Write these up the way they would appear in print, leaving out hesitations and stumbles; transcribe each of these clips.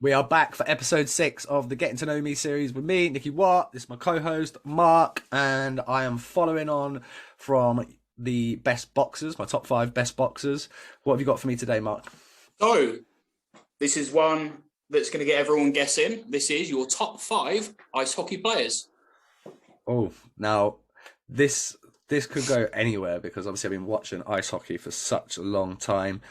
We are back for episode 6 of the Getting to Know Me series with me, Nicky Watt. This is my co-host, Mark, and I am following on from the best boxers, my top 5 best boxers. What have you got for me today, Mark? So, this is one that's going to get everyone guessing. This is your top 5 ice hockey players. Oh, now this could go anywhere because obviously I've been watching ice hockey for such a long time.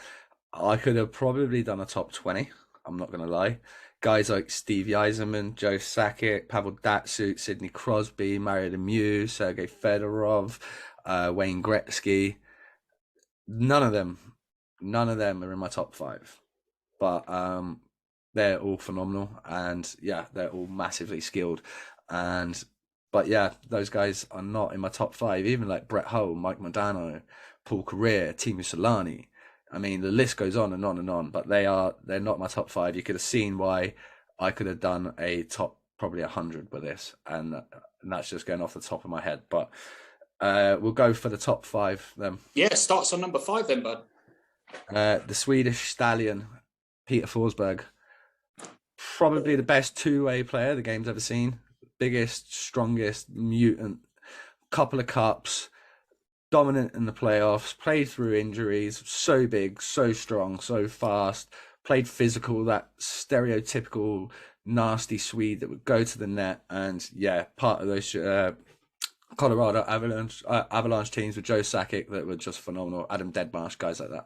I could have probably done a top 20. I'm not going to lie. Guys like Steve Yzerman, Joe Sakic, Pavel Datsyuk, Sidney Crosby, Mario Lemieux, Sergei Fedorov, Wayne Gretzky. None of them are in my top 5. But they're all phenomenal. And yeah, they're all massively skilled. But yeah, those guys are not in my top 5. Even like Brett Hull, Mike Modano, Paul Kariya, Teemu Selanne. I mean, the list goes on and on and on, but they're not my top 5. You could have seen why I could have done a top probably 100 with this, and that's just going off the top of my head. But we'll go for the top 5 then. Yeah, starts on number 5 then, bud. The Swedish Stallion, Peter Forsberg, probably the best two-way player the game's ever seen. Biggest, strongest, mutant, couple of cups. Dominant in the playoffs, played through injuries, so big, so strong, so fast, played physical, that stereotypical nasty Swede that would go to the net. And yeah, part of those Colorado Avalanche teams with Joe Sakic that were just phenomenal. Adam Deadmarsh, guys like that.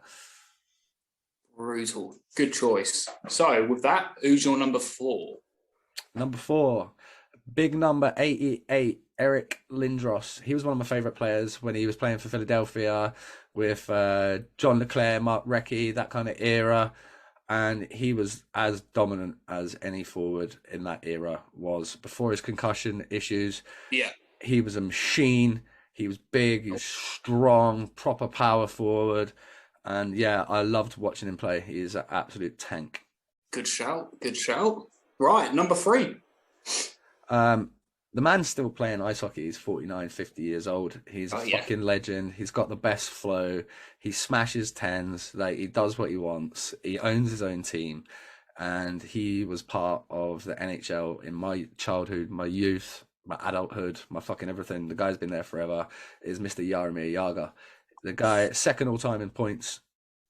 Brutal. Good choice. So with that, who's your number 4? Number 4, big number 88. Eric Lindros. He was one of my favourite players when he was playing for Philadelphia with John Leclerc, Mark Recchi, that kind of era. And he was as dominant as any forward in that era was before his concussion issues. Yeah. He was a machine. He was big. He was strong, proper power forward. And yeah, I loved watching him play. He is an absolute tank. Good shout. Good shout. Right, number 3. The man's still playing ice hockey. He's 49, 50 years old. He's a fucking legend. He's got the best flow. He smashes tens. Like, he does what he wants. He owns his own team. And he was part of the NHL in my childhood, my youth, my adulthood, my fucking everything. The guy's been there forever. Is Mr. Yarami Yaga. The guy, second all time in points.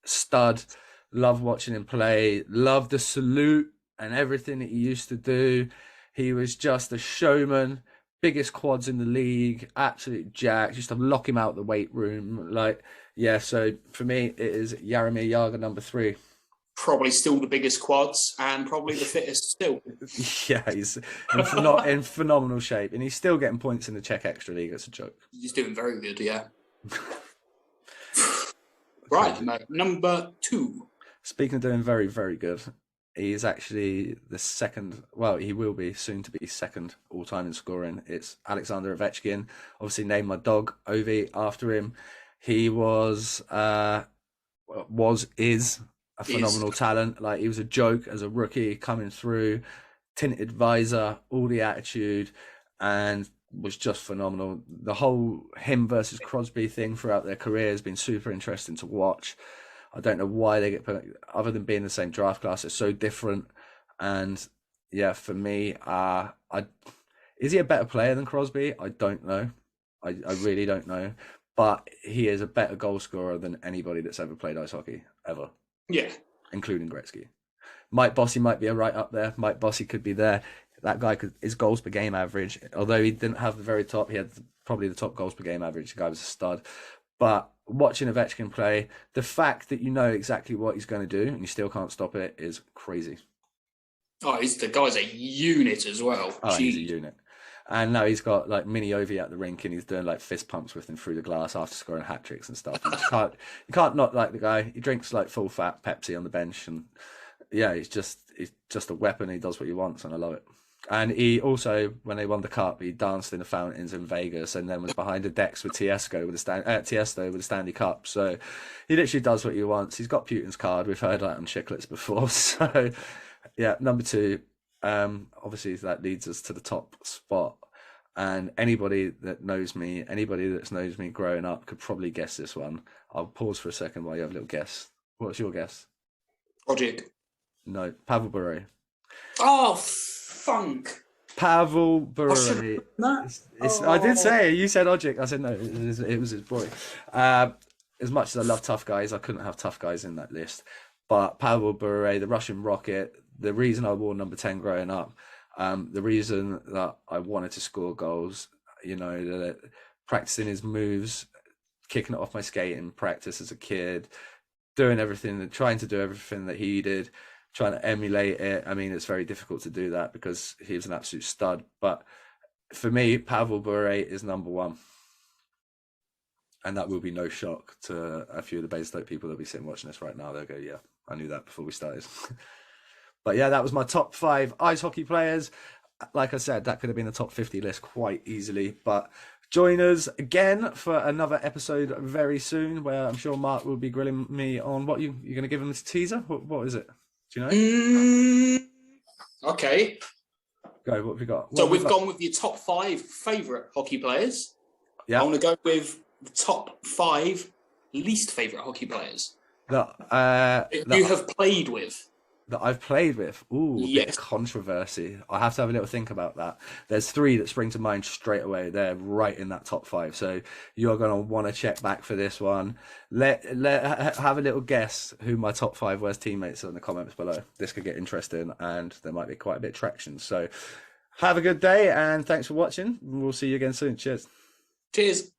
Stud. Love watching him play. Love the salute and everything that he used to do. He was just a showman, biggest quads in the league, absolute jack. Just to lock him out the weight room. Like, yeah, so for me, it is Yarami Yaga number 3. Probably still the biggest quads and probably the fittest still. Yeah, he's in phenomenal shape. And he's still getting points in the Czech Extra League. It's a joke. He's doing very good, yeah. Right, number 2. Speaking of doing very, very good, he's actually the second, well, he will be soon to be second all-time in scoring. It's Alexander Ovechkin. Obviously named my dog, Ovi, after him. He is a phenomenal talent. Like, he was a joke as a rookie coming through, tinted visor, all the attitude, and was just phenomenal. The whole him versus Crosby thing throughout their career has been super interesting to watch. I don't know why they get put, other than being the same draft class, it's so different. And yeah, for me, is he a better player than Crosby? I don't know. I really don't know. But he is a better goal scorer than anybody that's ever played ice hockey, ever. Yeah. Including Gretzky. Mike Bossy might be right up there. Mike Bossy could be there. That guy his goals per game average, although he didn't have the very top, he had probably the top goals per game average. The guy was a stud. But watching Ovechkin play, the fact that you know exactly what he's going to do and you still can't stop it is crazy. Oh, the guy's a unit as well. Oh, he's a unit. And now he's got like mini Ovi at the rink and he's doing like fist pumps with him through the glass after scoring hat tricks and stuff. You can't not like the guy. He drinks like full fat Pepsi on the bench, and yeah, he's just a weapon. He does what he wants, and I love it. And he also, when they won the cup, he danced in the fountains in Vegas, and then was behind the decks with Tiesto with the Stanley Cup. So he literally does what he wants. He's got Putin's card. We've heard that on Chicklets before. So yeah, number 2. Obviously that leads us to the top spot. And anybody that's knows me growing up could probably guess this one. I'll pause for a second while you have a little guess. What's your guess? Project. No, Pavel Bure. Oh, funk. Pavel I should Bure. have done that. I did Oh. say it. You said Ojic. I said no. It was his boy. As much as I love tough guys, I couldn't have tough guys in that list. But Pavel Bure, the Russian Rocket, the reason I wore number 10 growing up, the reason that I wanted to score goals, practicing his moves, kicking it off my skating practice as a kid, doing everything, trying to do everything that he did, trying to emulate it. I mean, it's very difficult to do that because he was an absolute stud. But for me, Pavel Bure is number one. And that will be no shock to a few of the Basingstoke people that'll be sitting watching this right now. They'll go, yeah, I knew that before we started. But yeah, that was my top 5 ice hockey players. Like I said, that could have been a top 50 list quite easily. But join us again for another episode very soon, where I'm sure Mark will be grilling me on what you're going to give him this teaser. What is it? Do you know? Okay. Go. What have we got? So we've gone with your top 5 favourite hockey players. Yeah. I want to go with the top 5 least favourite hockey players That you have played with. That I've played with. Ooh, yes. Bit of controversy. I have to have a little think about that. There's 3 that spring to mind straight away. They're right in that top 5. So you're going to want to check back for this one. Have a little guess who my top 5 worst teammates are in the comments below. This could get interesting, and there might be quite a bit of traction. So have a good day, and thanks for watching. We'll see you again soon. Cheers. Cheers.